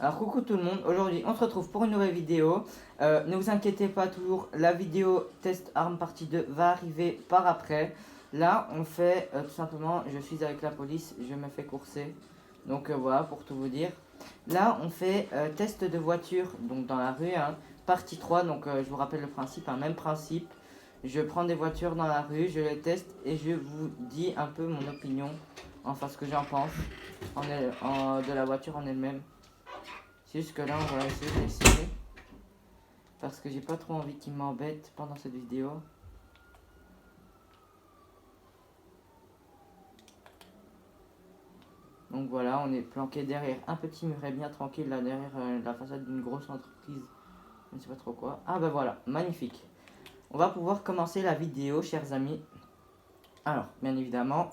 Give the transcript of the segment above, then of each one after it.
Alors coucou tout le monde, aujourd'hui on se retrouve pour une nouvelle vidéo. Ne vous inquiétez pas, toujours la vidéo test arme partie 2 va arriver par après. Là on fait tout simplement, je suis avec la police, je me fais courser. Donc voilà pour tout vous dire. Là on fait test de voiture, donc dans la rue, hein, partie 3. Donc je vous rappelle le principe, un même principe. Je prends des voitures dans la rue, je les teste et je vous dis un peu mon opinion, enfin ce que j'en pense de la voiture en elle-même. C'est juste que là on va essayer d'essayer parce que j'ai pas trop envie qu'il m'embête pendant cette vidéo. Donc voilà, on est planqué derrière un petit muret bien tranquille là derrière la façade d'une grosse entreprise. Je ne sais pas trop quoi. Ah bah voilà, magnifique. On va pouvoir commencer la vidéo, chers amis. Alors, bien évidemment,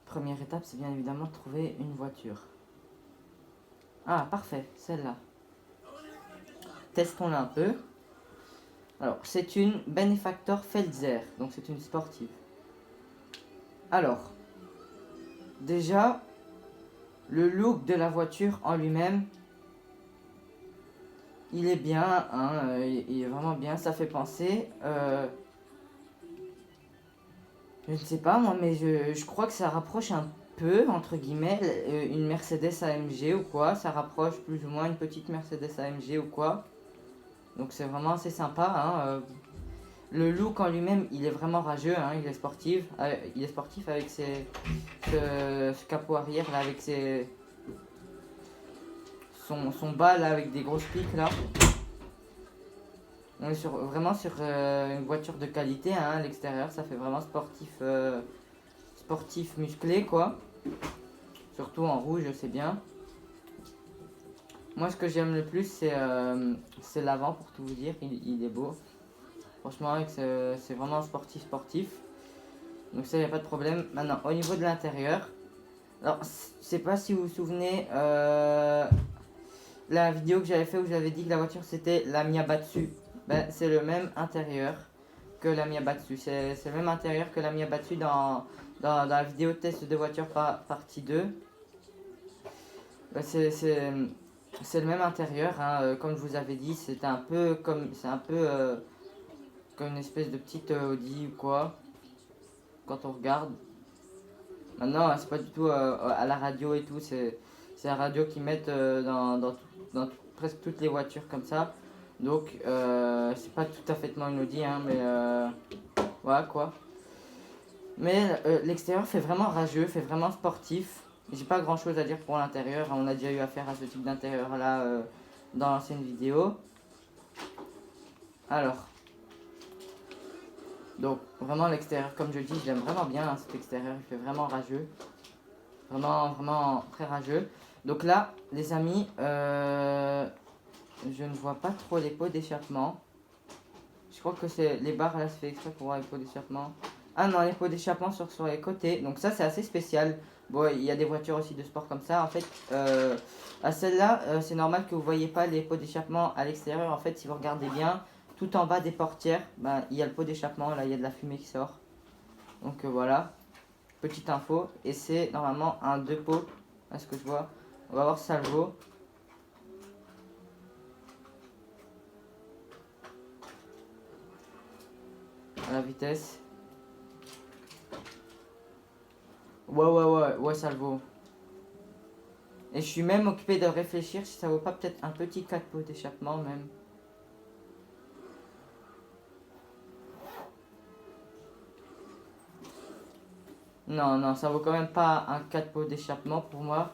première étape, c'est bien évidemment de trouver une voiture. Ah, parfait, celle-là. Testons-la un peu. Alors, c'est une Benefactor Felzer, donc c'est une sportive. Alors, déjà, le look de la voiture en lui-même, il est bien, hein, il est vraiment bien, ça fait penser, je ne sais pas moi, mais je crois que ça rapproche un peu, entre guillemets, une Mercedes AMG ou quoi, ça rapproche plus ou moins une petite Mercedes AMG ou quoi, donc c'est vraiment assez sympa, hein, le look en lui-même, il est vraiment rageux, hein, il est sportif avec ce capot arrière là, avec son bas là, avec des grosses piques là. On est vraiment sur une voiture de qualité, hein, à l'extérieur, ça fait vraiment sportif musclé quoi. Surtout en rouge, c'est bien. Moi ce que j'aime le plus c'est l'avant pour tout vous dire, il est beau. Franchement c'est vraiment sportif. Donc ça, il n'y a pas de problème. Maintenant, au niveau de l'intérieur, alors je sais pas si vous vous souvenez la vidéo que j'avais fait où j'avais dit que la voiture c'était la Miyabatsu. Ben, c'est le même intérieur que la Miyabatsu. C'est le même intérieur que la Miyabatsu dans la vidéo test de voiture partie 2. Ben, c'est le même intérieur, hein, comme je vous avais dit, c'est un peu comme comme une espèce de petite Audi ou quoi quand on regarde. Maintenant, c'est pas du tout à la radio et tout, c'est la radio qu'ils mettent dans presque toutes les voitures comme ça. Donc, c'est pas tout à fait une Audi, hein, mais voilà quoi. Mais l'extérieur fait vraiment rageux, fait vraiment sportif. J'ai pas grand chose à dire pour l'intérieur, on a déjà eu affaire à ce type d'intérieur là dans l'ancienne vidéo. Alors, donc vraiment l'extérieur, comme je dis, je l'aime vraiment bien, hein, cet extérieur, il fait vraiment rageux. Vraiment très rageux. Donc là, les amis, je ne vois pas trop les pots d'échappement. Je crois que c'est les barres là, c'est fait exprès pour voir les pots d'échappement. Ah non, les pots d'échappement sur les côtés. Donc ça, c'est assez spécial. Bon, il y a des voitures aussi de sport comme ça. En fait, à celle-là, c'est normal que vous ne voyez pas les pots d'échappement à l'extérieur. En fait, si vous regardez bien, tout en bas des portières, ben, il y a le pot d'échappement. Là, il y a de la fumée qui sort. Donc voilà. Petite info, et c'est normalement un 2 pots, à ce que je vois. On va voir si ça le vaut. À la vitesse. Ouais, ça le vaut. Et je suis même occupé de réfléchir si ça vaut pas peut-être un petit 4 pots d'échappement même. Non, ça vaut quand même pas un 4 pots d'échappement pour moi.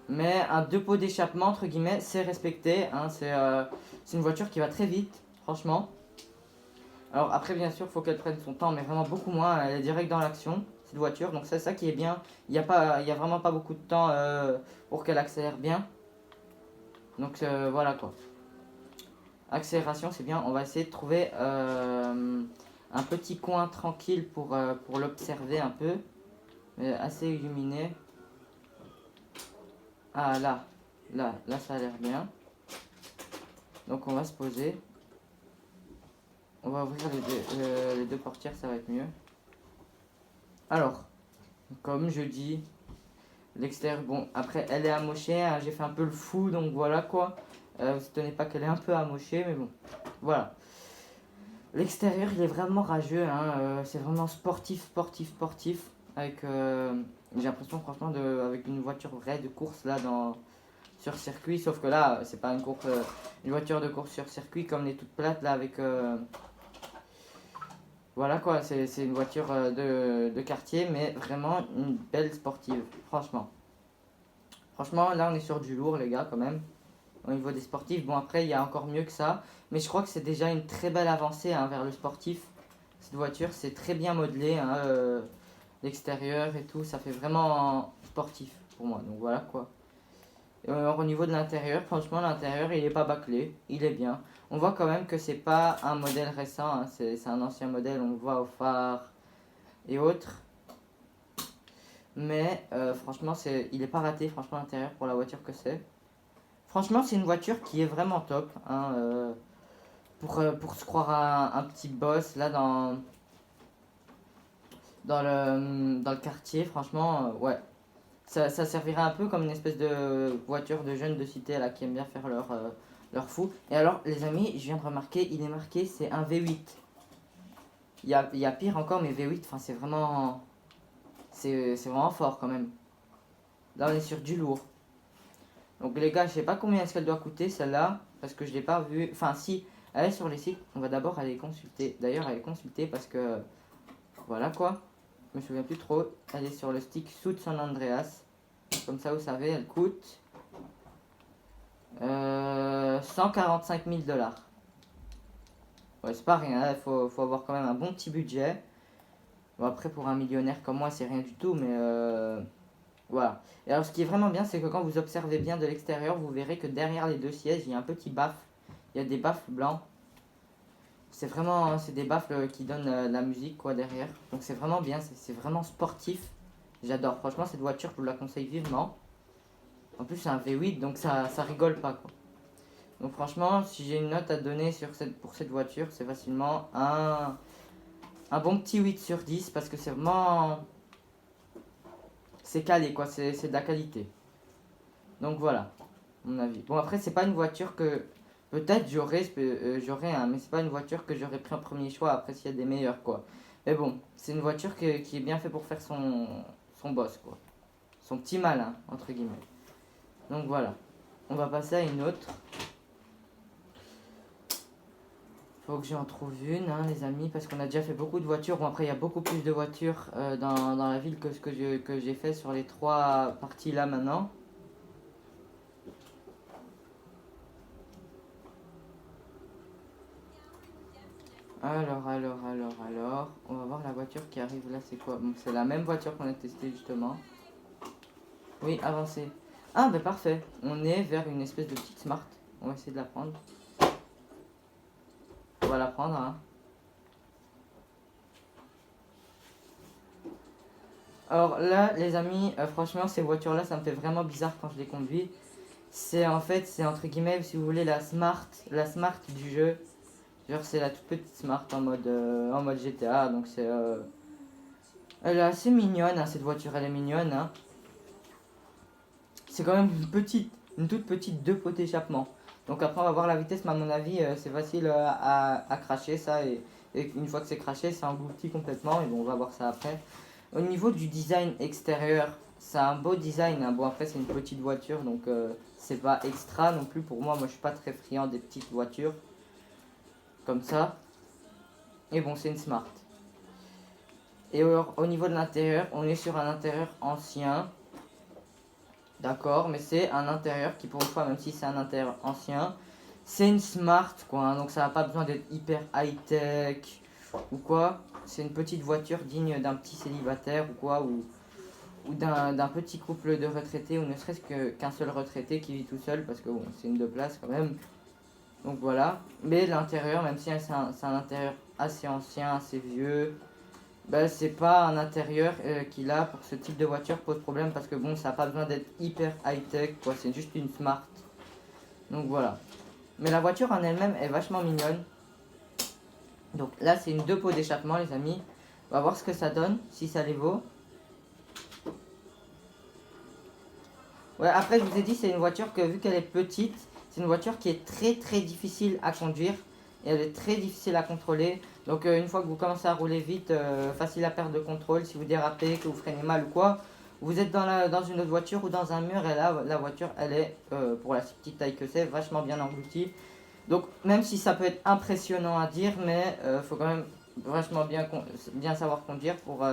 Mais un 2 pots d'échappement, entre guillemets, c'est respecté. Hein, c'est une voiture qui va très vite, franchement. Alors après, bien sûr, il faut qu'elle prenne son temps, mais vraiment beaucoup moins. Elle est direct dans l'action, cette voiture. Donc c'est ça qui est bien. Il y a vraiment pas beaucoup de temps pour qu'elle accélère bien. Donc voilà quoi. Accélération, c'est bien. On va essayer de trouver un petit coin tranquille pour l'observer un peu. Mais assez illuminé. Ah là ça a l'air bien. Donc on va se poser. On va ouvrir les deux portières, ça va être mieux. Alors, comme je dis, L'extérieur, bon, après, elle est amochée, hein, j'ai fait un peu le fou, donc voilà quoi. Vous étonnez pas qu'elle est un peu amochée, mais bon, voilà. L'extérieur, il est vraiment rageux, hein, c'est vraiment sportif, sportif, sportif. Avec, j'ai l'impression, franchement, avec une voiture vraie de course là sur circuit. Sauf que là, c'est pas une voiture de course sur circuit comme les toutes plates là avec. Voilà quoi, c'est une voiture de quartier, mais vraiment une belle sportive, franchement. Franchement, là, on est sur du lourd, les gars, quand même. Au niveau des sportifs, bon, après, il y a encore mieux que ça. Mais je crois que c'est déjà une très belle avancée hein, vers le sportif. Cette voiture, c'est très bien modelé. Hein, l'extérieur et tout, ça fait vraiment sportif pour moi. Donc voilà quoi. Et alors, au niveau de l'intérieur, franchement, l'intérieur, il est pas bâclé. Il est bien. On voit quand même que c'est pas un modèle récent. Hein, c'est un ancien modèle. On le voit au phare et autres. Mais franchement, il est pas raté, franchement, l'intérieur pour la voiture que c'est. Franchement, c'est une voiture qui est vraiment top. Hein, pour se croire un petit boss là dans le quartier, franchement, ouais. Ça servirait un peu comme une espèce de voiture de jeunes de cité là qui aiment bien faire leur fou. Et alors, les amis, je viens de remarquer, il est marqué, c'est un V8. Il y a pire encore, mais V8, enfin, c'est vraiment fort quand même. Là, on est sur du lourd. Donc les gars, je sais pas combien est-ce qu'elle doit coûter celle-là, parce que je l'ai pas vue. Enfin si, elle est sur les sites, on va d'abord aller consulter. D'ailleurs, aller consulter parce que voilà quoi. Je me souviens plus trop. Elle est sur le stick Sud San Andreas. Comme ça, vous savez, elle coûte 145 000 $. Ouais, c'est pas rien, il faut avoir quand même un bon petit budget. Bon, après, pour un millionnaire comme moi, c'est rien du tout, mais voilà. Et alors, ce qui est vraiment bien, c'est que quand vous observez bien de l'extérieur, vous verrez que derrière les deux sièges, il y a un petit baffle. Il y a des baffles blancs. C'est des baffles qui donnent la musique quoi derrière. Donc c'est vraiment bien, c'est vraiment sportif. J'adore. Franchement, cette voiture, je vous la conseille vivement. En plus, c'est un V8, donc ça rigole pas quoi. Donc franchement, si j'ai une note à donner pour cette voiture, c'est facilement un bon petit 8 sur 10 parce que c'est vraiment. C'est calé quoi, c'est de la qualité. Donc voilà, mon avis. Bon, après, c'est pas une voiture que. Peut-être j'aurais un, mais c'est pas une voiture que j'aurais pris en premier choix. Après, s'il y a des meilleurs quoi. Mais bon, c'est une voiture qui est bien fait pour faire son boss quoi. Son petit malin, entre guillemets. Donc voilà. On va passer à une autre. Faut que j'en trouve une, hein, les amis, parce qu'on a déjà fait beaucoup de voitures. Bon, après, il y a beaucoup plus de voitures dans la ville que ce que j'ai fait sur les trois parties là maintenant. Alors. On va voir la voiture qui arrive là, c'est quoi? Bon, c'est la même voiture qu'on a testée justement. Oui, avancez. Ah, ben parfait. On est vers une espèce de petite Smart. On va essayer de la prendre. On va la prendre, hein. Alors là, les amis, franchement, ces voitures-là, ça me fait vraiment bizarre quand je les conduis. C'est entre guillemets, si vous voulez, la Smart du jeu. Genre, c'est la toute petite Smart en mode GTA. Donc, elle est assez mignonne, hein, cette voiture, elle est mignonne. Hein. C'est quand même une toute petite deux pots d'échappement. Donc, après, on va voir la vitesse, mais à mon avis, c'est facile à cracher ça. Et une fois que c'est craché, c'est englouti complètement. Et bon, on va voir ça après. Au niveau du design extérieur, c'est un beau design. Hein. Bon, après, c'est une petite voiture, donc c'est pas extra non plus pour moi. Moi, je suis pas très friand des petites voitures. Comme ça. Et bon, c'est une Smart. Et alors, au niveau de l'intérieur, on est sur un intérieur ancien. D'accord, mais c'est un intérieur qui, pour une fois, même si c'est un intérieur ancien, c'est une Smart, quoi. Hein. Donc, ça n'a pas besoin d'être hyper high-tech ou quoi. C'est une petite voiture digne d'un petit célibataire ou quoi, ou d'un petit couple de retraités, ou ne serait-ce qu'un seul retraité qui vit tout seul, parce que bon, c'est une deux places quand même. Donc voilà. Mais l'intérieur, même si c'est un intérieur assez ancien, assez vieux, bah, c'est pas un intérieur qui là pour ce type de voiture pose problème parce que bon ça n'a pas besoin d'être hyper high tech quoi, c'est juste une Smart. Donc voilà. Mais la voiture en elle-même est vachement mignonne. Donc là c'est une deux pots d'échappement les amis. On va voir ce que ça donne, si ça les vaut. Ouais, après, je vous ai dit, c'est une voiture que, vu qu'elle est petite, c'est une voiture qui est très très difficile à conduire. Et elle est très difficile à contrôler. Donc, une fois que vous commencez à rouler vite, facile à perdre de contrôle, si vous dérapez, que vous freinez mal ou quoi, vous êtes dans une autre voiture ou dans un mur. Et là, la voiture, elle est, pour la petite taille que c'est, vachement bien engloutie. Donc, même si ça peut être impressionnant à dire, mais faut quand même vachement bien savoir conduire pour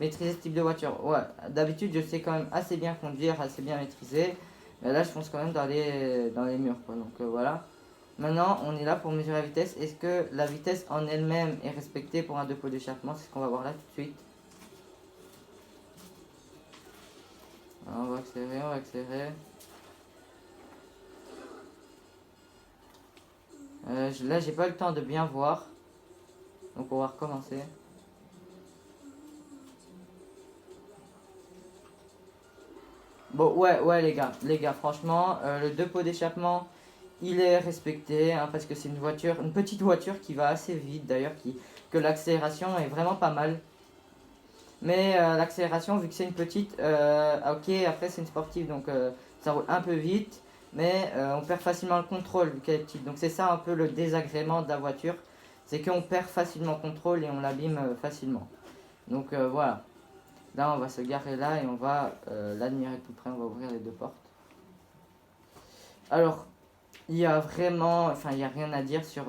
maîtriser ce type de voiture. Ouais, d'habitude, je sais quand même assez bien conduire, assez bien maîtriser. Mais là, je fonce quand même dans les murs, quoi. Donc, voilà. Maintenant, on est là pour mesurer la vitesse. Est-ce que la vitesse en elle-même est respectée pour un dépôt d'échappement? C'est ce qu'on va voir là tout de suite. Alors, on va accélérer, on va accélérer. Là, j'ai pas le temps de bien voir. Donc, on va recommencer. Bon, ouais, les gars, franchement, le dépôt d'échappement, il est respecté, hein, parce que c'est une petite voiture qui va assez vite d'ailleurs, que l'accélération est vraiment pas mal. Mais l'accélération, vu que c'est une petite, ok, après c'est une sportive, donc ça roule un peu vite, mais on perd facilement le contrôle vu qu'elle est petite. Donc c'est ça un peu le désagrément de la voiture, c'est qu'on perd facilement le contrôle et on l'abîme facilement. Donc voilà. Là, on va se garer là et on va l'admirer de tout près. On va ouvrir les deux portes. Alors, il y a vraiment, enfin, il y a rien à dire sur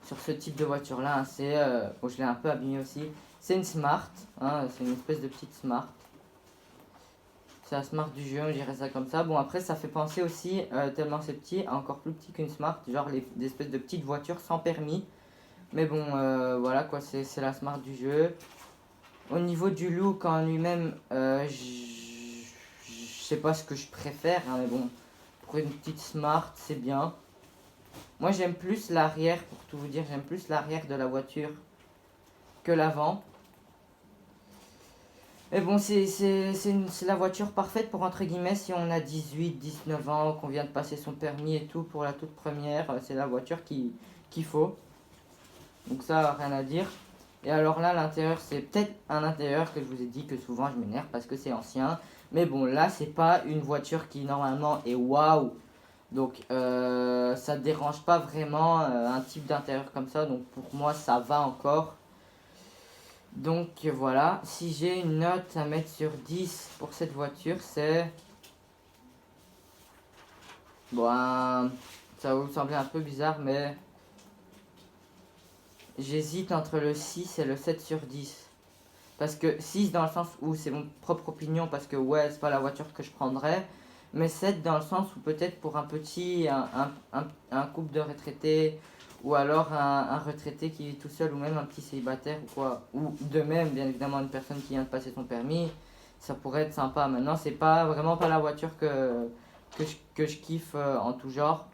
ce type de voiture là, hein. C'est, bon, je l'ai un peu abîmé aussi. C'est une Smart, hein, c'est une espèce de petite Smart. C'est la Smart du jeu, on dirait ça comme ça. Bon, après, ça fait penser aussi, tellement c'est petit, à encore plus petit qu'une Smart, genre des espèces de petites voitures sans permis. Mais bon, voilà quoi, c'est la Smart du jeu. Au niveau du look en lui-même, je sais pas ce que je préfère, hein, mais bon, pour une petite Smart, c'est bien. Moi, j'aime plus l'arrière, pour tout vous dire, j'aime plus l'arrière de la voiture que l'avant. Mais bon, c'est la voiture parfaite pour, entre guillemets, si on a 18, 19 ans, qu'on vient de passer son permis et tout pour la toute première, c'est la voiture qu'il faut. Donc ça, rien à dire. Et alors là, l'intérieur, c'est peut-être un intérieur que je vous ai dit que souvent je m'énerve parce que c'est ancien. Mais bon, là, c'est pas une voiture qui normalement est waouh. Donc ça dérange pas vraiment un type d'intérieur comme ça. Donc pour moi, ça va encore. Donc voilà, si j'ai une note à mettre sur 10 pour cette voiture, c'est... Bon, ça va vous sembler un peu bizarre, mais... J'hésite entre le 6 et le 7 sur 10. Parce que 6 dans le sens où c'est mon propre opinion, parce que ouais, c'est pas la voiture que je prendrais. Mais 7 dans le sens où peut-être pour un petit, un couple de retraités, ou alors un retraité qui vit tout seul, ou même un petit célibataire, ou quoi. Ou de même, bien évidemment, une personne qui vient de passer son permis, ça pourrait être sympa. Maintenant, c'est pas vraiment pas la voiture que je kiffe en tout genre.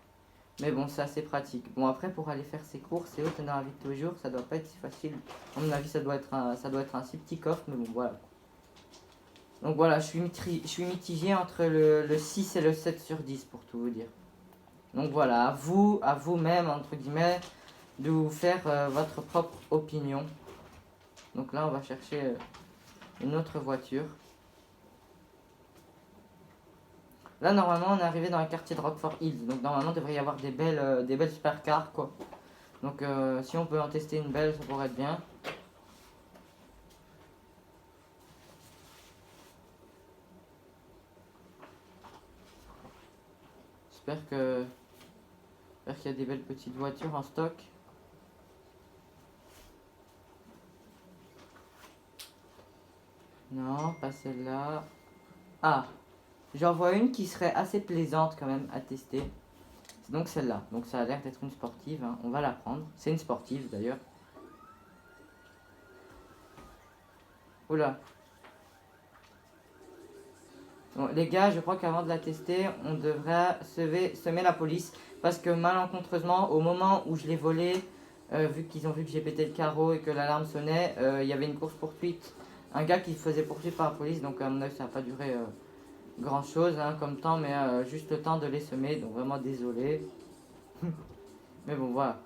Mais bon, c'est assez pratique. Bon, après, pour aller faire ses courses et autres dans la vie de tous les jours, ça doit pas être si facile. À mon avis, ça doit être un si petit coffre, mais bon, voilà. Donc voilà, je suis mitigé entre le 6 et le 7 sur 10, pour tout vous dire. Donc voilà, à vous-même, entre guillemets, de vous faire votre propre opinion. Donc là, on va chercher une autre voiture. Là, normalement, on est arrivé dans le quartier de Rockford Hills. Donc normalement, il devrait y avoir des belles supercars, quoi. Donc si on peut en tester une belle, ça pourrait être bien. J'espère qu'il y a des belles petites voitures en stock. Non, pas celle-là. Ah, j'en vois une qui serait assez plaisante quand même à tester. C'est donc celle-là. Donc ça a l'air d'être une sportive, hein. On va la prendre. C'est une sportive d'ailleurs. Oula. Bon, les gars, je crois qu'avant de la tester, on devrait semer la police. Parce que malencontreusement, au moment où je l'ai volée, vu qu'ils ont vu que j'ai pété le carreau et que l'alarme sonnait, il y avait une course-poursuite. Un gars qui se faisait poursuivre par la police. Donc à mon avis, ça n'a pas duré grand chose, hein, comme temps, mais juste le temps de les semer. Donc vraiment désolé. Mais bon, voilà.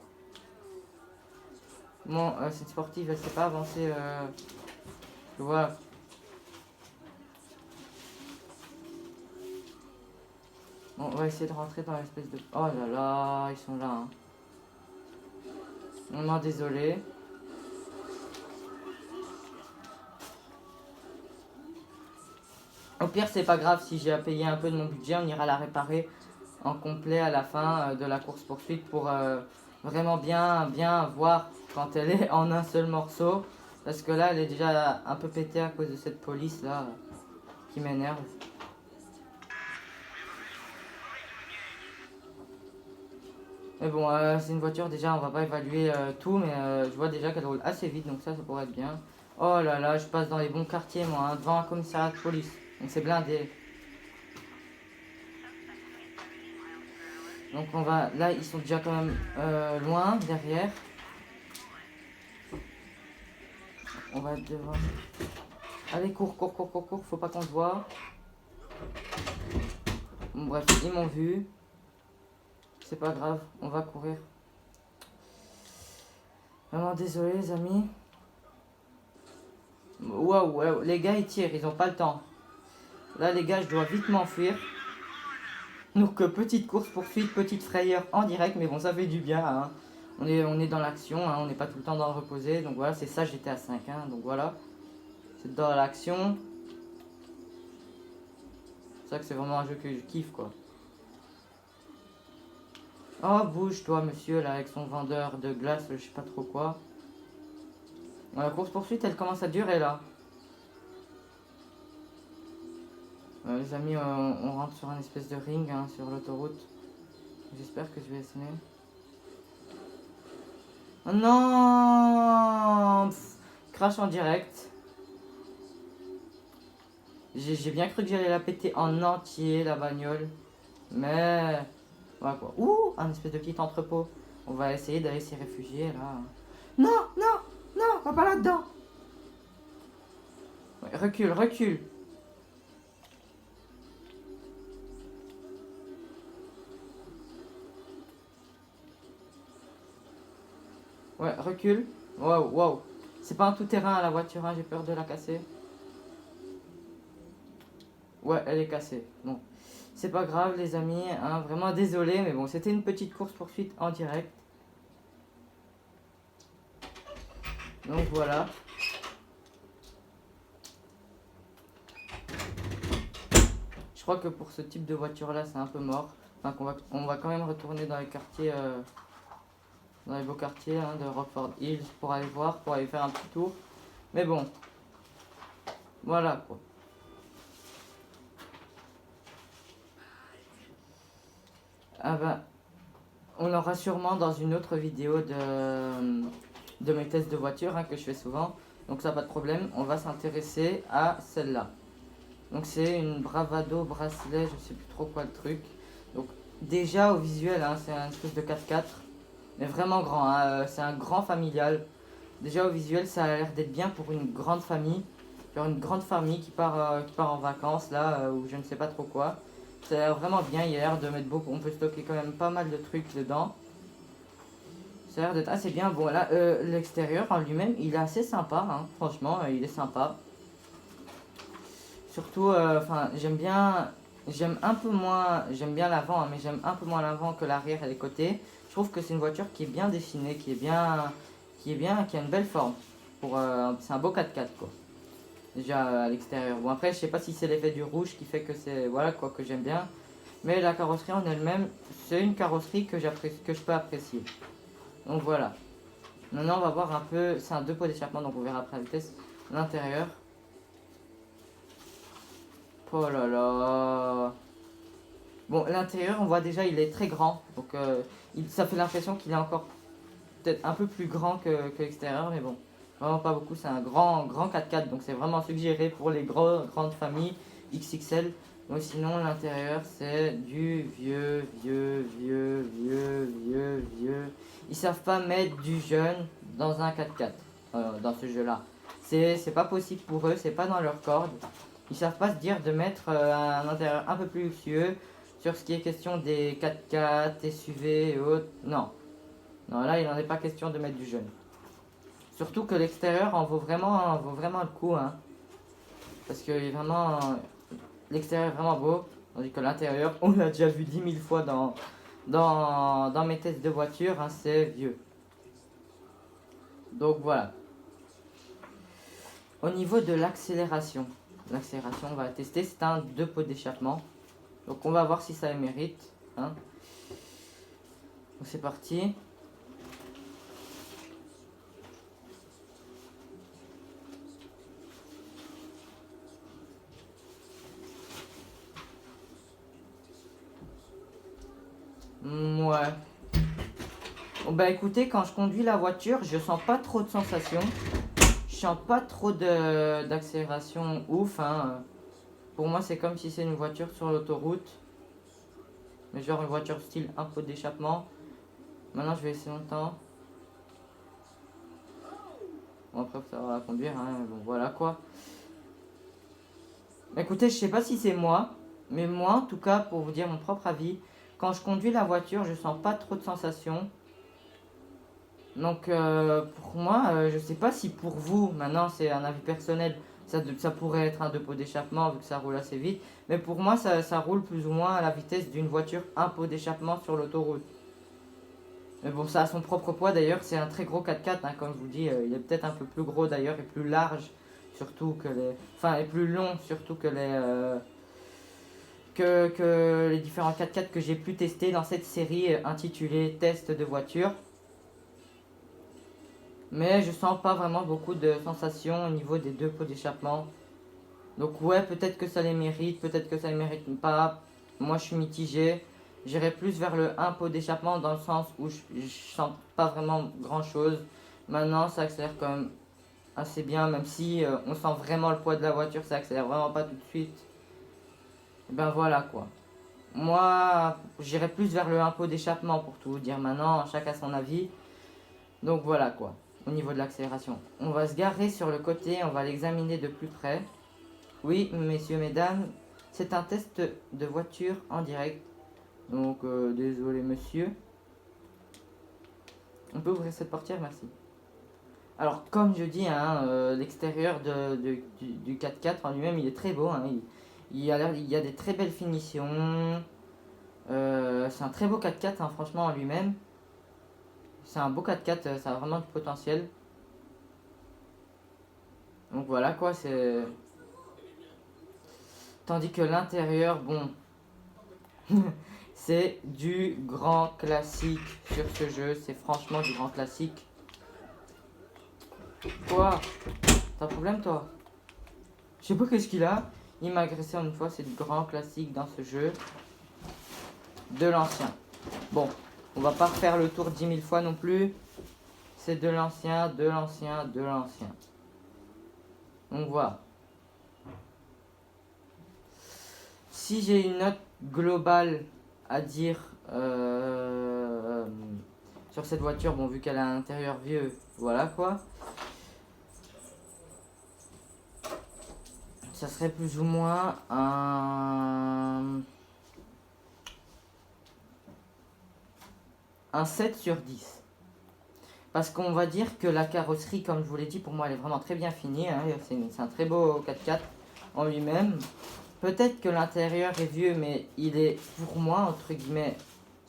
Bon, cette sportive, elle s'est pas avancée. Voilà. On va essayer de rentrer dans l'espèce de... Oh là là, ils sont là. Hein. Non, désolé. Au pire, c'est pas grave, si j'ai à payer un peu de mon budget, on ira la réparer en complet à la fin de la course-poursuite pour vraiment bien voir quand elle est en un seul morceau. Parce que là, elle est déjà un peu pétée à cause de cette police là qui m'énerve. Mais bon, c'est une voiture déjà, on va pas évaluer tout, mais je vois déjà qu'elle roule assez vite, donc ça pourrait être bien. Oh là là, je passe dans les bons quartiers moi, hein, devant un commissariat de police. Donc c'est blindé. Donc on va, là ils sont déjà quand même loin, derrière. On va devant. Allez, cours, faut pas qu'on se voit. Bon, bref, ils m'ont vu. C'est pas grave, on va courir. Vraiment désolé les amis. Waouh, les gars ils tirent, ils ont pas le temps. Là les gars, je dois vite m'enfuir. Donc petite course poursuite, petite frayeur en direct, mais bon ça fait du bien. Hein. On est dans l'action, hein, on n'est pas tout le temps dans le reposer. Donc voilà, c'est ça GTA 5. Hein, donc voilà, c'est dans l'action. C'est vrai que c'est vraiment un jeu que je kiffe quoi. Oh bouge-toi monsieur là avec son vendeur de glace, je sais pas trop quoi. Bon, la course poursuite elle commence à durer là. Les amis, on rentre sur un espèce de ring hein, sur l'autoroute. J'espère que je vais essayer. Oh non, crash en direct. J'ai bien cru que j'allais la péter en entier la bagnole. Mais voilà quoi. Ouh, un espèce de petit entrepôt. On va essayer d'aller s'y réfugier là. Non, va pas là-dedans. Ouais, recule. Ouais, recule. Waouh. C'est pas un tout-terrain à la voiture, hein, j'ai peur de la casser. Ouais, elle est cassée. Bon, c'est pas grave les amis, hein, vraiment désolé, mais bon, c'était une petite course-poursuite en direct. Donc voilà. Je crois que pour ce type de voiture là, c'est un peu mort. Enfin, on va quand même retourner dans les quartiers... dans les beaux quartiers hein, de Rockford Hills pour aller voir, pour aller faire un petit tour. Mais bon, voilà quoi. Ah bah, on aura sûrement dans une autre vidéo de mes tests de voiture hein, que je fais souvent. Donc ça pas de problème, on va s'intéresser à celle-là. Donc c'est une Bravado bracelet, je sais plus trop quoi le truc. Donc déjà au visuel, hein, c'est un espèce de 4x4. Mais vraiment grand, hein, c'est un grand familial. Déjà au visuel, ça a l'air d'être bien pour une grande famille. Genre une grande famille qui part en vacances là, ou je ne sais pas trop quoi. Ça a l'air vraiment bien, il y a l'air de mettre beaucoup, on peut stocker quand même pas mal de trucs dedans. Ça a l'air d'être assez bien. Bon là, l'extérieur en lui-même, il est assez sympa, hein. Franchement, il est sympa. Surtout, enfin, j'aime bien l'avant, hein, mais j'aime un peu moins l'avant que l'arrière et les côtés. Je trouve que c'est une voiture qui est bien dessinée, qui a une belle forme. C'est un beau 4x4 quoi. Déjà à l'extérieur. Bon après, je sais pas si c'est l'effet du rouge qui fait que c'est voilà quoi que j'aime bien. Mais la carrosserie en elle-même, c'est une carrosserie que je peux apprécier. Donc voilà. Maintenant, on va voir un peu. C'est un 2 pots d'échappement, donc on verra après la vitesse. L'intérieur. Oh là là. Bon, l'intérieur, on voit déjà, il est très grand. Donc, ça fait l'impression qu'il est encore peut-être un peu plus grand que l'extérieur. Mais bon, vraiment pas beaucoup. C'est un grand 4x4. Donc, c'est vraiment suggéré pour les grandes familles XXL. Donc, sinon, l'intérieur, c'est du vieux. Ils savent pas mettre du jeune dans un 4x4. Dans ce jeu-là. C'est pas possible pour eux. C'est pas dans leur corde. Ils savent pas se dire de mettre un intérieur un peu plus luxueux sur ce qui est question des 4x4, SUV et autres. Non, là il n'en est pas question de mettre du jeune. Surtout que l'extérieur en vaut vraiment le coup. Hein. Parce que l'extérieur est vraiment beau. Tandis que l'intérieur, on l'a déjà vu 10 000 fois dans mes tests de voiture, hein, c'est vieux. Donc voilà. Au niveau de l'accélération, on va tester, c'est un 2 pots d'échappement. Donc on va voir si ça le mérite. Hein. Donc c'est parti. Ouais. Bon, bah écoutez, quand je conduis la voiture, je sens pas trop de sensations. Je sens pas trop d'accélération ouf. Hein. Pour moi, c'est comme si c'est une voiture sur l'autoroute. Mais genre une voiture style un pot d'échappement. Maintenant, je vais essayer longtemps. Bon, après, faut savoir la conduire. Hein. Bon, voilà quoi. Écoutez, je sais pas si c'est moi. Mais moi, en tout cas, pour vous dire mon propre avis, quand je conduis la voiture, je sens pas trop de sensations. Donc pour moi, je sais pas si pour vous, maintenant c'est un avis personnel, ça pourrait être un deux pots d'échappement vu que ça roule assez vite. Mais pour moi, ça roule plus ou moins à la vitesse d'une voiture un pot d'échappement sur l'autoroute. Mais bon, ça a son propre poids d'ailleurs, c'est un très gros 4x4, hein, comme je vous dis, il est peut-être un peu plus gros d'ailleurs et plus large, surtout que les... Enfin, et plus long surtout que que les différents 4x4 que j'ai pu tester dans cette série intitulée Test de voiture. Mais je sens pas vraiment beaucoup de sensations au niveau des deux pots d'échappement. Donc ouais, peut-être que ça les mérite, peut-être que ça les mérite pas. Moi je suis mitigé. J'irai plus vers le 1 pot d'échappement dans le sens où je sens pas vraiment grand chose. Maintenant ça accélère quand même assez bien, même si on sent vraiment le poids de la voiture, ça accélère vraiment pas tout de suite. Et ben voilà quoi. Moi j'irai plus vers le 1 pot d'échappement pour tout vous dire maintenant, chacun son avis. Donc voilà quoi, au niveau de l'accélération. On va se garer sur le côté, on va l'examiner de plus près. Oui, messieurs, mesdames, c'est un test de voiture en direct. Donc désolé monsieur. On peut ouvrir cette portière, merci. Alors comme je dis, hein, l'extérieur du 4x4 en lui-même, il est très beau. Hein, il y a des très belles finitions. C'est un très beau 4x4 hein, franchement en lui-même. C'est un beau 4x4, ça a vraiment du potentiel. Donc voilà quoi, c'est... Tandis que l'intérieur, bon, c'est du grand classique sur ce jeu. C'est franchement du grand classique. Quoi? T'as un problème toi? Je sais pas qu'est-ce qu'il a. Il m'a agressé une fois, c'est du grand classique dans ce jeu. De l'ancien. Bon, on va pas refaire le tour 10 000 fois non plus. C'est de l'ancien, de l'ancien, de l'ancien. Donc voilà. Si j'ai une note globale à dire sur cette voiture, bon vu qu'elle a un intérieur vieux, voilà quoi. Ça serait plus ou moins un 7 sur 10. Parce qu'on va dire que la carrosserie, comme je vous l'ai dit, pour moi elle est vraiment très bien finie. Hein. C'est un très beau 4x4 en lui-même. Peut-être que l'intérieur est vieux, mais il est pour moi, entre guillemets,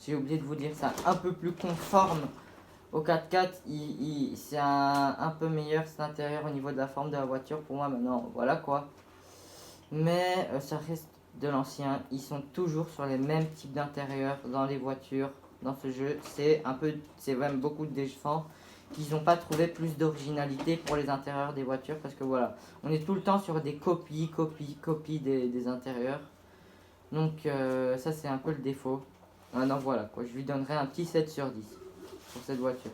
j'ai oublié de vous dire ça, un peu plus conforme au 4x4. C'est un peu meilleur cet intérieur au niveau de la forme de la voiture pour moi maintenant. Voilà quoi. Mais ça reste de l'ancien. Ils sont toujours sur les mêmes types d'intérieur dans les voitures. Dans ce jeu, c'est même beaucoup de défauts qu'ils n'ont pas trouvé plus d'originalité pour les intérieurs des voitures parce que voilà, on est tout le temps sur des copies des intérieurs. Donc ça c'est un peu le défaut. Maintenant voilà quoi, je lui donnerai un petit 7 sur 10 pour cette voiture.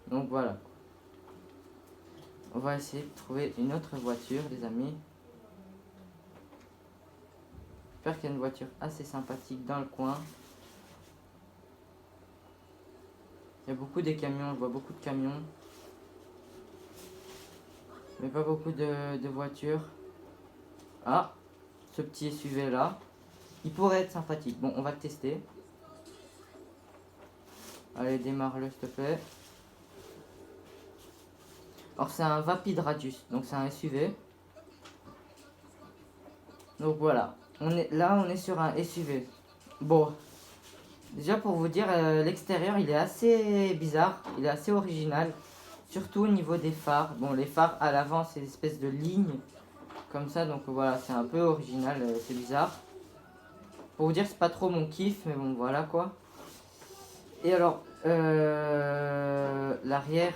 Donc voilà. On va essayer de trouver une autre voiture les amis. J'espère qu'il y a une voiture assez sympathique dans le coin. Il y a beaucoup des camions, je vois beaucoup de camions. Mais pas beaucoup de voitures. Ah, ce petit SUV là. Il pourrait être sympathique. Bon, on va le tester. Allez, démarre-le s'il te plaît. Alors c'est un Vapid Radius, donc c'est un SUV. Donc voilà. on est sur un SUV. Bon, déjà pour vous dire, l'extérieur il est assez bizarre, il est assez original. Surtout au niveau des phares. Bon, les phares à l'avant, c'est une espèce de ligne comme ça, donc voilà, c'est un peu original, c'est bizarre. Pour vous dire, c'est pas trop mon kiff, mais bon, voilà quoi. Et alors, l'arrière.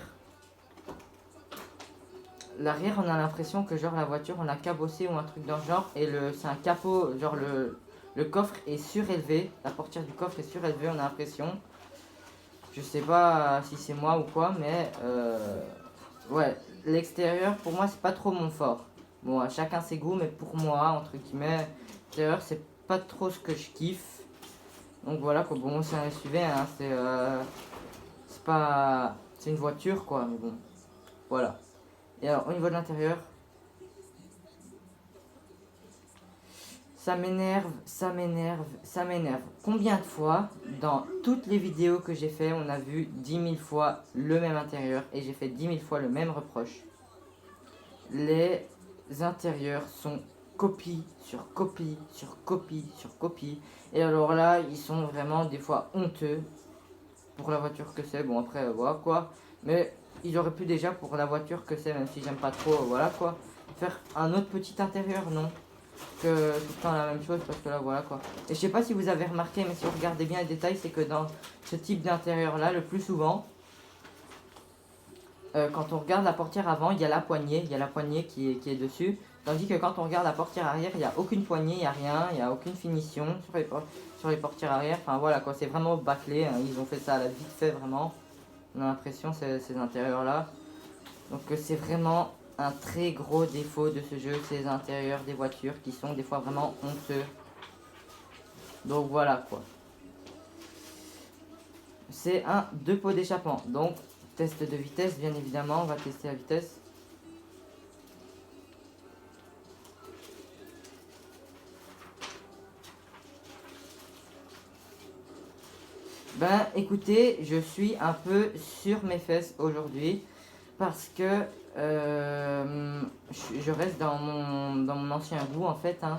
L'arrière, on a l'impression que genre la voiture, on a cabossé ou un truc dans le genre, et c'est un capot, genre le coffre est surélevé, la portière du coffre est surélevée, on a l'impression. Je sais pas si c'est moi ou quoi, mais ouais, l'extérieur, pour moi, c'est pas trop mon fort. Bon, à chacun ses goûts, mais pour moi, entre guillemets, l'extérieur, c'est pas trop ce que je kiffe. Donc voilà, quoi. Bon, c'est un SUV, hein, c'est pas... C'est une voiture, quoi, mais bon, voilà. Et alors, au niveau de l'intérieur, ça m'énerve, ça m'énerve, ça m'énerve. Combien de fois, dans toutes les vidéos que j'ai fait, on a vu 10 000 fois le même intérieur et j'ai fait 10 000 fois le même reproche. Les intérieurs sont copie sur copie sur copie sur copie. Et alors là, ils sont vraiment des fois honteux pour la voiture que c'est. Bon, après, voilà quoi. Mais ils auraient pu déjà, pour la voiture que c'est, même si j'aime pas trop, voilà quoi, faire un autre petit intérieur, non que tout le temps la même chose, parce que là voilà quoi. Et je sais pas si vous avez remarqué, mais si vous regardez bien les détails, c'est que dans ce type d'intérieur là, le plus souvent, quand on regarde la portière avant, il y a la poignée, qui est dessus. Tandis que quand on regarde la portière arrière, il n'y a aucune poignée, il n'y a rien, il n'y a aucune finition sur les portières arrière. Enfin voilà quoi, c'est vraiment bâclé, hein. Ils ont fait ça à la vite fait vraiment. On a l'impression ces intérieurs là. Donc c'est vraiment un très gros défaut de ce jeu, ces intérieurs des voitures qui sont des fois vraiment honteux. Donc voilà quoi. C'est un 2 pots d'échappement. Donc test de vitesse bien évidemment, on va tester la vitesse. Ben écoutez, je suis un peu sur mes fesses aujourd'hui parce que je reste dans mon ancien goût en fait, hein,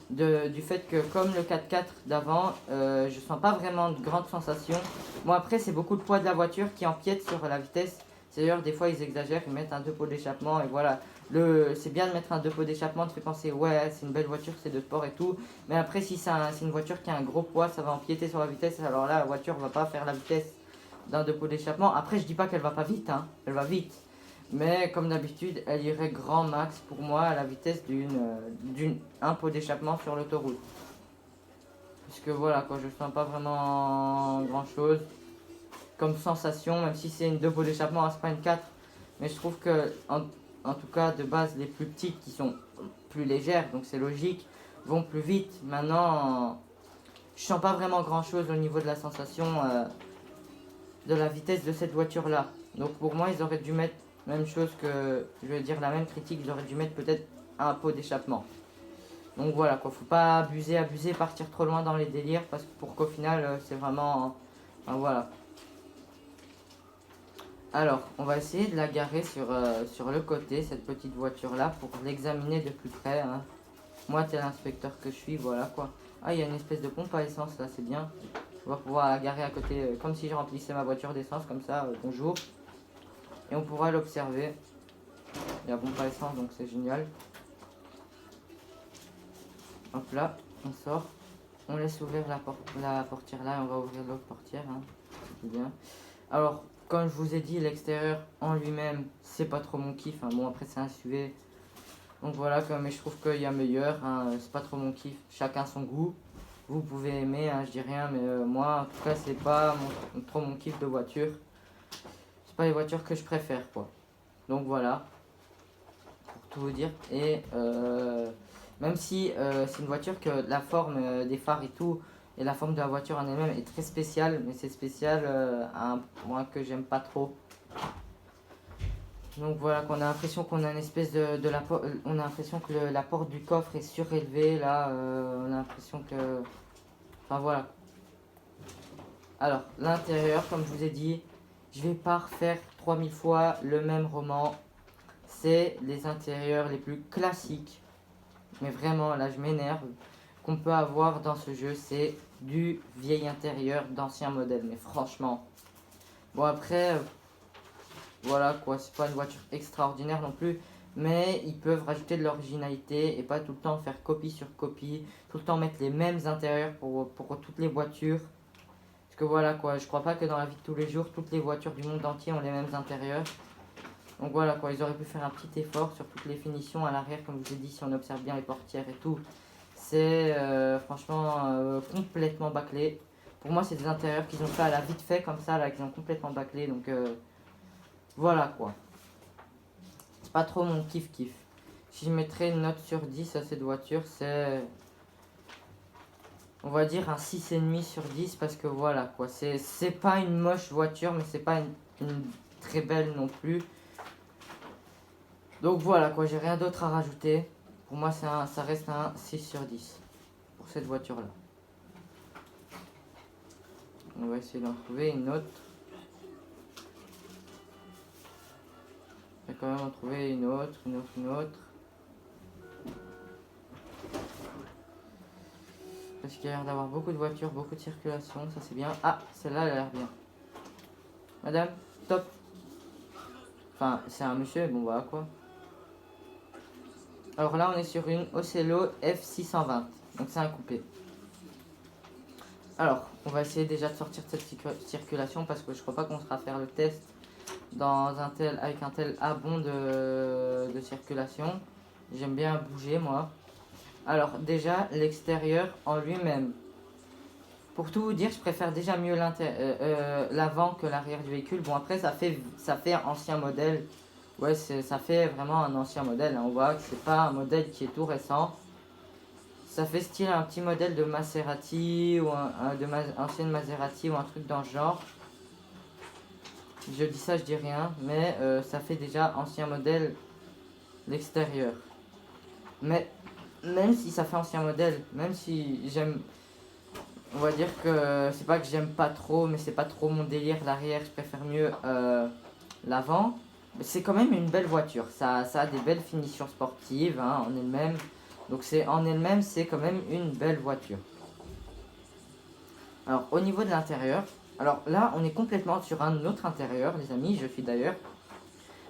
du fait que comme le 4x4 d'avant, je sens pas vraiment de grandes sensations. Bon après c'est beaucoup le poids de la voiture qui empiète sur la vitesse. C'est d'ailleurs des fois ils exagèrent, ils mettent un 2 pots d'échappement et voilà. C'est bien de mettre un 2 pots d'échappement, te fait penser ouais c'est une belle voiture, c'est de sport et tout. Mais après si c'est une voiture qui a un gros poids, ça va empiéter sur la vitesse. Alors là la voiture va pas faire la vitesse d'un 2 pots d'échappement. Après je dis pas qu'elle va pas vite, hein, elle va vite. Mais comme d'habitude, elle irait grand max pour moi à la vitesse d'un pot d'échappement sur l'autoroute. Puisque voilà, quoi, je sens pas vraiment grand chose comme sensation, même si c'est une 2 pots d'échappement, hein, c'est pas une 4. Mais je trouve que, en tout cas, de base, les plus petites qui sont plus légères, donc c'est logique, vont plus vite. Maintenant, je sens pas vraiment grand chose au niveau de la sensation de la vitesse de cette voiture là. Donc pour moi, ils auraient dû mettre même chose que, je veux dire, la même critique, ils auraient dû mettre peut-être un pot d'échappement. Donc voilà quoi, faut pas abuser, partir trop loin dans les délires parce que pour qu'au final c'est vraiment, enfin, voilà. Alors, on va essayer de la garer sur le côté, cette petite voiture là, pour l'examiner de plus près, hein. Moi, tel inspecteur que je suis, voilà quoi. Ah, il y a une espèce de pompe à essence là, c'est bien. On va pouvoir la garer à côté, comme si je remplissais ma voiture d'essence, comme ça, bonjour. Et on pourra l'observer. Il y a pompe à essence, donc c'est génial. Hop là, on sort. On laisse ouvrir la portière là et on va ouvrir l'autre portière, hein. C'est bien. Alors, comme je vous ai dit, l'extérieur en lui-même, c'est pas trop mon kiff, hein. Bon, après, c'est un SUV. Donc voilà, mais je trouve qu'il y a meilleur, hein. C'est pas trop mon kiff. Chacun son goût. Vous pouvez aimer, hein, je dis rien, mais moi, en tout cas, c'est pas trop mon kiff de voiture. C'est pas les voitures que je préfère, quoi. Donc voilà, pour tout vous dire. Et même si c'est une voiture que la forme des phares et tout, et la forme de la voiture en elle-même est très spéciale, mais c'est spécial à un point que j'aime pas trop. Donc voilà, qu'on a l'impression qu'on a une espèce on a l'impression que la porte du coffre est surélevée, là, on a l'impression que... Enfin voilà. Alors, l'intérieur, comme je vous ai dit, je vais pas refaire 3000 fois le même roman. C'est les intérieurs les plus classiques. Mais vraiment, là, je m'énerve. qu'on peut avoir dans ce jeu, c'est du vieil intérieur d'ancien modèle. Mais franchement, bon après, voilà quoi, c'est pas une voiture extraordinaire non plus. Mais ils peuvent rajouter de l'originalité et pas tout le temps faire copie sur copie. Tout le temps mettre les mêmes intérieurs pour toutes les voitures. Parce que voilà quoi, je crois pas que dans la vie de tous les jours, toutes les voitures du monde entier ont les mêmes intérieurs. Donc voilà quoi, ils auraient pu faire un petit effort sur toutes les finitions à l'arrière, comme je vous ai dit, si on observe bien les portières et tout. C'est franchement complètement bâclé. Pour moi, c'est des intérieurs qu'ils ont fait à la vite fait comme ça, là, qu'ils ont complètement bâclé. Donc voilà quoi. C'est pas trop mon kiff-kiff. Si je mettrais une note sur 10 à cette voiture, c'est... on va dire un 6,5 sur 10 parce que voilà quoi. C'est pas une moche voiture, mais c'est pas une très belle non plus. Donc voilà quoi, j'ai rien d'autre à rajouter. Pour moi, ça reste un 6 sur 10 pour cette voiture-là. On va essayer d'en trouver une autre. Je vais quand même en trouver une autre. Parce qu'il y a l'air d'avoir beaucoup de voitures, beaucoup de circulation, ça c'est bien. Ah, celle-là elle a l'air bien. Madame, top. Enfin, c'est un monsieur, bon voilà quoi. Alors là, on est sur une Ocello F620. Donc c'est un coupé. Alors, on va essayer déjà de sortir de cette circulation parce que je crois pas qu'on sera faire le test avec un tel abond de circulation. J'aime bien bouger moi. Alors déjà, l'extérieur en lui-même. Pour tout vous dire, je préfère déjà mieux l'avant que l'arrière du véhicule. Bon après, ça fait ancien modèle. Ouais, ça fait vraiment un ancien modèle. Hein. On voit que c'est pas un modèle qui est tout récent. Ça fait style un petit modèle de Maserati ou ancienne Maserati ou un truc dans ce genre. Je dis ça, je dis rien, mais ça fait déjà ancien modèle l'extérieur. Mais même si ça fait ancien modèle, même si j'aime, on va dire que c'est pas que j'aime pas trop, mais c'est pas trop mon délire l'arrière, je préfère mieux l'avant. C'est quand même une belle voiture, ça a des belles finitions sportives hein, en elle-même. Donc en elle-même, c'est quand même une belle voiture. Alors au niveau de l'intérieur, alors là on est complètement sur un autre intérieur les amis, je suis d'ailleurs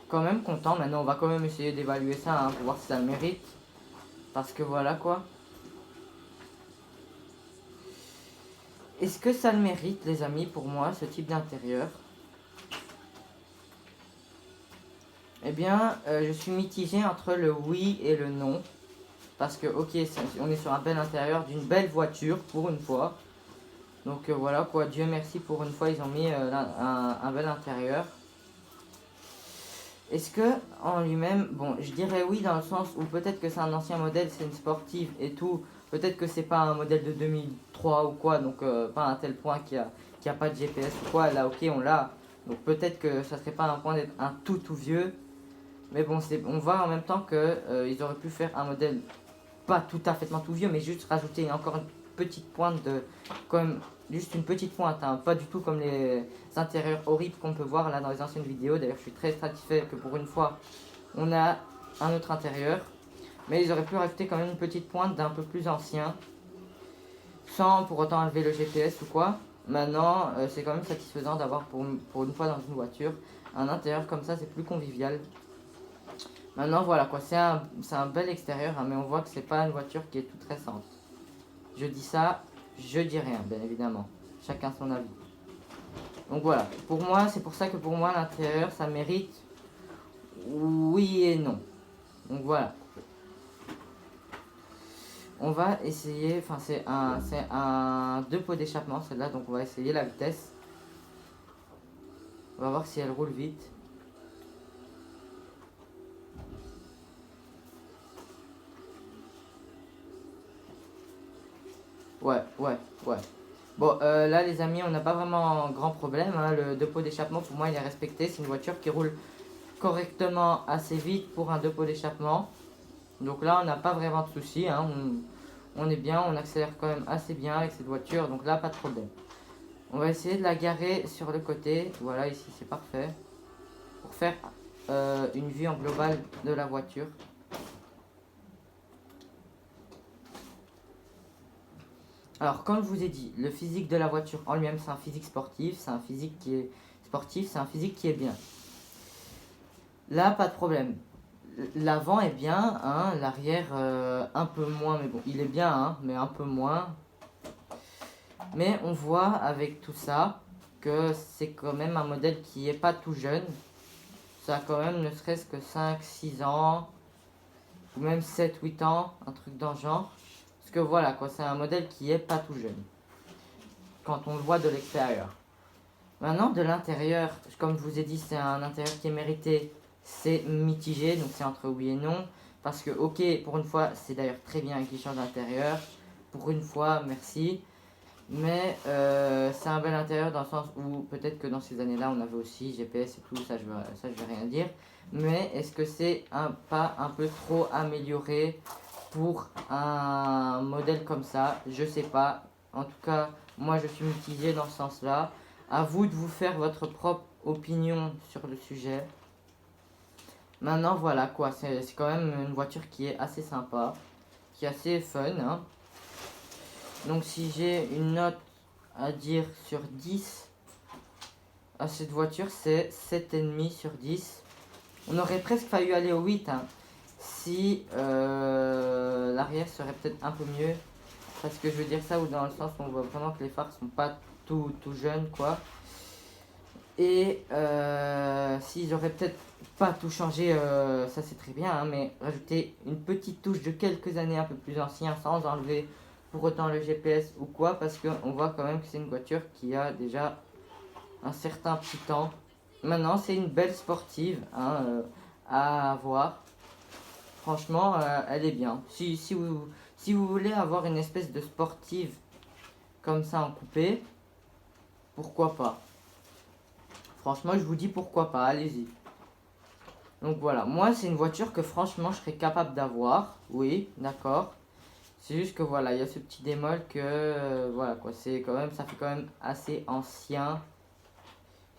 quand même content. Maintenant on va quand même essayer d'évaluer ça hein, pour voir si ça le mérite. Parce que voilà quoi. Est-ce que ça le mérite les amis pour moi ce type d'intérieur? Eh bien je suis mitigé entre le oui et le non. Parce que ok, on est sur un bel intérieur d'une belle voiture pour une fois. Donc voilà quoi, Dieu merci pour une fois ils ont mis un bel intérieur. Est-ce que en lui-même, bon je dirais oui dans le sens où peut-être que c'est un ancien modèle, c'est une sportive et tout. Peut-être que c'est pas un modèle de 2003 ou quoi, donc pas à un tel point qu'il y a pas de GPS ou quoi. Là ok on l'a, donc peut-être que ça serait pas un point d'être un tout vieux. Mais bon on voit en même temps que ils auraient pu faire un modèle pas tout à fait tout vieux, mais juste rajouter encore une petite pointe de, comme juste une petite pointe, hein, pas du tout comme les intérieurs horribles qu'on peut voir là dans les anciennes vidéos. D'ailleurs, je suis très satisfait que pour une fois, on a un autre intérieur, mais ils auraient pu rajouter quand même une petite pointe d'un peu plus ancien, sans pour autant enlever le GPS ou quoi. Maintenant, c'est quand même satisfaisant d'avoir pour une fois dans une voiture un intérieur comme ça, c'est plus convivial. Maintenant voilà quoi, c'est un bel extérieur hein, mais on voit que c'est pas une voiture qui est toute récente. Je dis ça, je dis rien bien évidemment, chacun son avis. Donc voilà, pour moi c'est pour ça que pour moi l'intérieur ça mérite oui et non. Donc voilà. On va essayer, enfin c'est un 2 pots d'échappement celle-là, donc on va essayer la vitesse. On va voir si elle roule vite. Ouais. Bon, là les amis, on n'a pas vraiment grand problème. Hein. Le 2 pots d'échappement, pour moi, il est respecté. C'est une voiture qui roule correctement assez vite pour un 2 pots d'échappement. Donc là, on n'a pas vraiment de soucis. Hein. On est bien, on accélère quand même assez bien avec cette voiture. Donc là, pas de problème. On va essayer de la garer sur le côté. Voilà, ici, c'est parfait. Pour faire une vue en global de la voiture. Alors, comme je vous ai dit, le physique de la voiture en lui-même, c'est un physique sportif, c'est un physique qui est sportif, c'est un physique qui est bien. Là, pas de problème. L'avant est bien, hein, l'arrière un peu moins, mais bon, il est bien, hein, mais un peu moins. Mais on voit avec tout ça que c'est quand même un modèle qui est pas tout jeune. Ça a quand même ne serait-ce que 5, 6 ans, ou même 7, 8 ans, un truc dans le genre. Parce que voilà, quoi, c'est un modèle qui est pas tout jeune, quand on le voit de l'extérieur. Maintenant, de l'intérieur, comme je vous ai dit, c'est un intérieur qui est mérité, c'est mitigé, donc c'est entre oui et non. Parce que, ok, pour une fois, c'est d'ailleurs très bien qu'il change d'intérieur. Pour une fois, merci. Mais c'est un bel intérieur dans le sens où peut-être que dans ces années-là, on avait aussi GPS et tout, ça je vais rien dire. Mais est-ce que c'est pas un peu trop amélioré pour un modèle comme ça? Je sais pas. En tout cas, moi je suis mitigé dans ce sens-là. À vous de vous faire votre propre opinion sur le sujet. Maintenant, voilà quoi, c'est quand même une voiture qui est assez sympa, qui est assez fun, hein. Donc si j'ai une note à dire sur 10 à cette voiture, c'est 7,5 sur 10. On aurait presque failli aller au 8, hein, si l'arrière serait peut-être un peu mieux. Parce que je veux dire ça, ou dans le sens où on voit vraiment que les phares sont pas tout jeunes, quoi. Et s'ils auraient peut-être pas tout changé, ça c'est très bien, hein, mais rajouter une petite touche de quelques années un peu plus anciens sans enlever pour autant le GPS ou quoi, parce qu'on voit quand même que c'est une voiture qui a déjà un certain petit temps. Maintenant, c'est une belle sportive, hein, à avoir. Franchement, elle est bien. Si vous voulez avoir une espèce de sportive comme ça en coupé, pourquoi pas? Franchement, je vous dis pourquoi pas, allez-y. Donc voilà, moi c'est une voiture que franchement je serais capable d'avoir, oui, d'accord. C'est juste que voilà, il y a ce petit bémol que voilà quoi, c'est quand même, ça fait quand même assez ancien.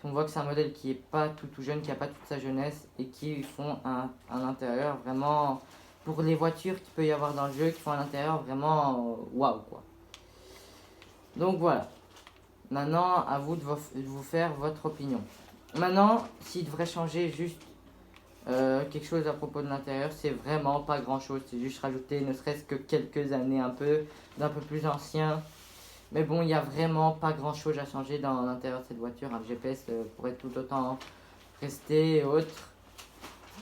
On voit que c'est un modèle qui est pas tout jeune, qui a pas toute sa jeunesse et qui font un intérieur vraiment pour les voitures qu'il peut y avoir dans le jeu, qui font un intérieur vraiment waouh quoi. Donc voilà. Maintenant, à vous de vous faire votre opinion. Maintenant, s'il devrait changer juste quelque chose à propos de l'intérieur, c'est vraiment pas grand chose, c'est juste rajouter ne serait-ce que quelques années d'un peu plus ancien. Mais bon, il n'y a vraiment pas grand chose à changer dans l'intérieur de cette voiture. Un GPS pourrait tout autant rester et autres.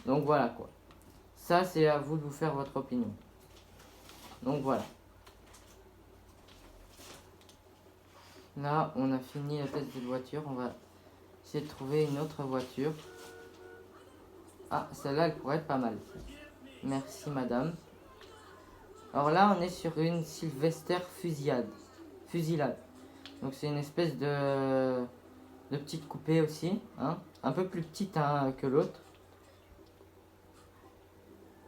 Donc voilà quoi. Ça, c'est à vous de vous faire votre opinion. Donc voilà. Là, on a fini la test de cette voiture. On va essayer de trouver une autre voiture. Ah, celle-là, elle pourrait être pas mal. Merci, madame. Alors là, on est sur une Sylvester Fusilade. Donc c'est une espèce de petite coupée aussi, hein. Un peu plus petite hein, que l'autre.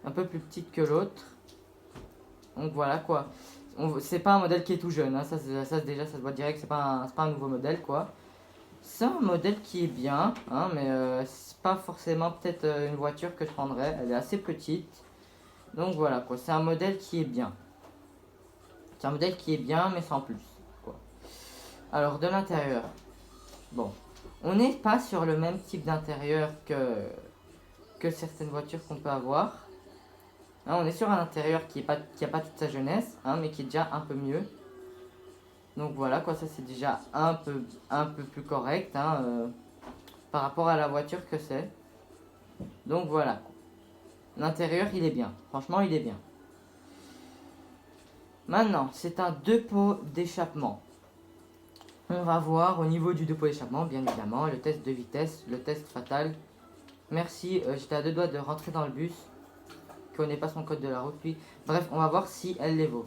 Un peu plus petite que l'autre. Donc voilà quoi. C'est pas un modèle qui est tout jeune, hein. Ça déjà, ça se voit direct, c'est pas un nouveau modèle quoi. C'est un modèle qui est bien, hein, mais c'est pas forcément peut-être une voiture que je prendrais. Elle est assez petite. Donc voilà quoi, c'est un modèle qui est bien. C'est un modèle qui est bien, mais sans plus. Quoi. Alors de l'intérieur. Bon. On n'est pas sur le même type d'intérieur que certaines voitures qu'on peut avoir. Hein, on est sur un intérieur qui a pas toute sa jeunesse, hein, mais qui est déjà un peu mieux. Donc voilà, quoi, ça c'est déjà un peu plus correct hein, par rapport à la voiture que c'est. Donc voilà. L'intérieur il est bien, franchement il est bien. Maintenant, c'est un dépôt d'échappement. On va voir au niveau du dépôt d'échappement, bien évidemment, le test de vitesse, le test fatal. Merci, j'étais à deux doigts de rentrer dans le bus. Qu'on n'ait pas son code de la route, puis. Bref, on va voir si elle les vaut.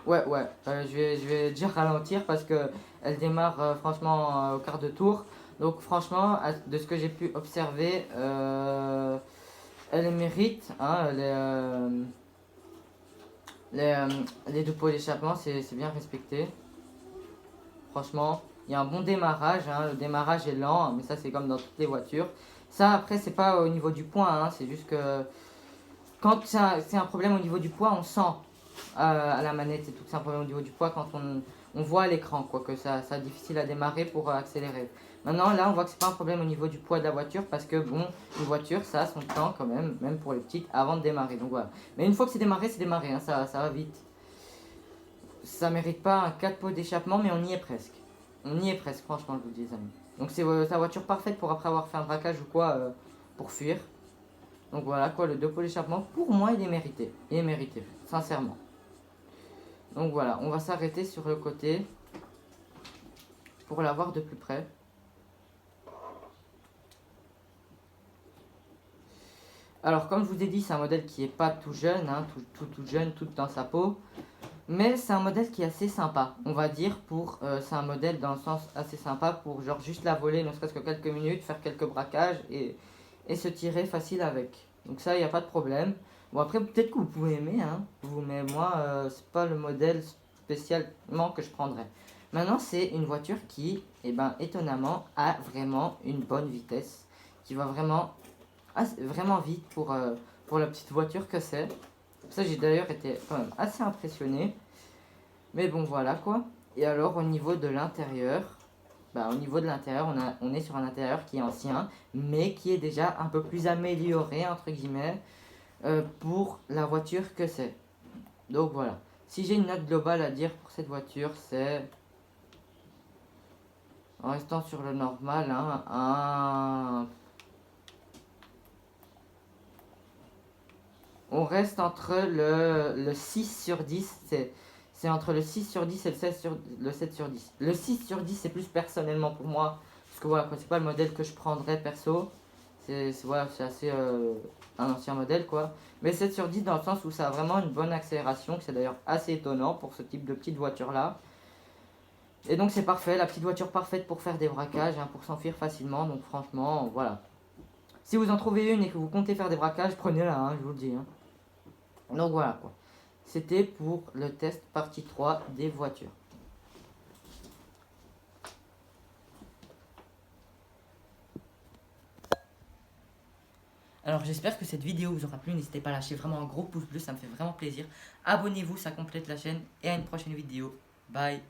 Ouais, je vais déjà ralentir parce que elle démarre franchement au quart de tour. Donc franchement, de ce que j'ai pu observer, elle mérite hein, les dépôts d'échappement, c'est bien respecté. Franchement, il y a un bon démarrage, hein, le démarrage est lent, mais ça c'est comme dans toutes les voitures. Ça après c'est pas au niveau du point, hein, c'est juste que quand c'est un problème au niveau du poids, on sent à la manette et tout que c'est un problème au niveau du poids quand on voit à l'écran quoi, que ça c'est difficile à démarrer pour accélérer. Maintenant là on voit que c'est pas un problème au niveau du poids de la voiture parce que bon, une voiture ça a son temps quand même, même pour les petites, avant de démarrer. Donc voilà. Mais une fois que c'est démarré, hein, ça va vite. Ça mérite pas un 4 pots d'échappement mais on y est presque. On y est presque franchement je vous le dis les amis. Donc c'est ta voiture parfaite pour après avoir fait un braquage ou quoi pour fuir. Donc voilà quoi, le 2 pots d'échappement pour moi il est mérité. Il est mérité, sincèrement. Donc voilà, on va s'arrêter sur le côté pour la voir de plus près. Alors comme je vous ai dit, c'est un modèle qui est pas tout jeune, hein, tout jeune, tout dans sa peau. Mais c'est un modèle qui est assez sympa, on va dire, pour c'est un modèle dans le sens assez sympa pour genre juste la voler, ne serait-ce que quelques minutes, faire quelques braquages et se tirer facile avec. Donc ça, il n'y a pas de problème. Bon après, peut-être que vous pouvez aimer, hein, mais moi, c'est pas le modèle spécialement que je prendrais. Maintenant, c'est une voiture qui, eh ben, étonnamment, a vraiment une bonne vitesse, qui va vraiment vite pour la petite voiture que c'est. Ça, j'ai d'ailleurs été quand même assez impressionné. Mais bon, voilà quoi. Et alors, au niveau de l'intérieur, on est sur un intérieur qui est ancien, mais qui est déjà un peu plus amélioré, entre guillemets, pour la voiture que c'est. Donc voilà. Si j'ai une note globale à dire pour cette voiture, c'est... En restant sur le normal, hein, on reste entre le 6 sur 10, c'est entre le 6 sur 10 et le 7 sur 10. Le 6 sur 10 c'est plus personnellement pour moi, parce que voilà, c'est pas le modèle que je prendrais perso, voilà, c'est assez un ancien modèle quoi. Mais 7 sur 10 dans le sens où ça a vraiment une bonne accélération, que c'est d'ailleurs assez étonnant pour ce type de petite voiture là. Et donc c'est parfait, la petite voiture parfaite pour faire des braquages, hein, pour s'enfuir facilement, donc franchement voilà. Si vous en trouvez une et que vous comptez faire des braquages, prenez-la, hein, je vous le dis. Hein. Donc voilà quoi. C'était pour le test partie 3 des voitures. Alors j'espère que cette vidéo vous aura plu. N'hésitez pas à lâcher vraiment un gros pouce bleu, ça me fait vraiment plaisir. Abonnez-vous, ça complète la chaîne. Et à une prochaine vidéo. Bye.